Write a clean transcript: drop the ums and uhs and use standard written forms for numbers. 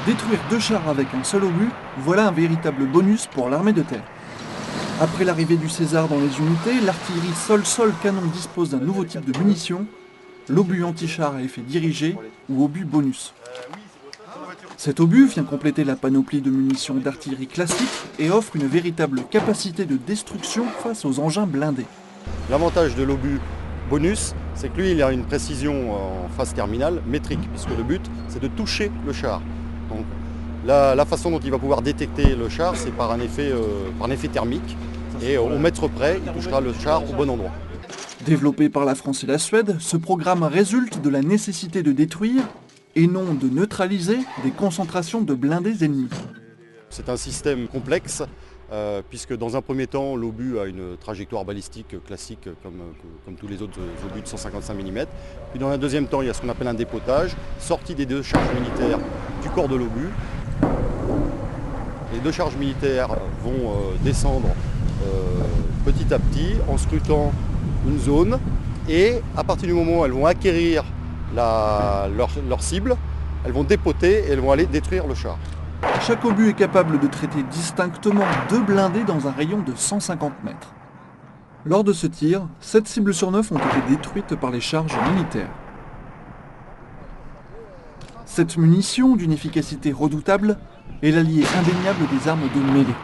Détruire 2 chars avec un seul obus, voilà un véritable bonus pour l'armée de terre. Après l'arrivée du César dans les unités, l'artillerie sol-sol canon dispose d'un nouveau type de munition, l'obus anti-char à effet dirigé ou obus bonus. Cet obus vient compléter la panoplie de munitions d'artillerie classique et offre une véritable capacité de destruction face aux engins blindés. L'avantage de l'obus bonus, c'est que lui, il a une précision en phase terminale métrique, puisque le but, c'est de toucher le char. Donc, la façon dont il va pouvoir détecter le char, c'est par un effet thermique. Et au mètre près, il touchera le char au bon endroit. Développé par la France et la Suède, ce programme résulte de la nécessité de détruire, et non de neutraliser, des concentrations de blindés ennemis. C'est un système complexe, puisque dans un premier temps, l'obus a une trajectoire balistique classique comme tous les autres obus de 155 mm. Puis dans un deuxième temps, il y a ce qu'on appelle un dépotage, sortie des 2 charges militaires du corps de l'obus. Les 2 charges militaires vont descendre petit à petit en scrutant une zone, et à partir du moment où elles vont acquérir leur cible, elles vont dépoter et elles vont aller détruire le char. Chaque obus est capable de traiter distinctement 2 blindés dans un rayon de 150 mètres. Lors de ce tir, 7 cibles sur 9 ont été détruites par les charges militaires. Cette munition, d'une efficacité redoutable, est l'allié indéniable des armes de mêlée.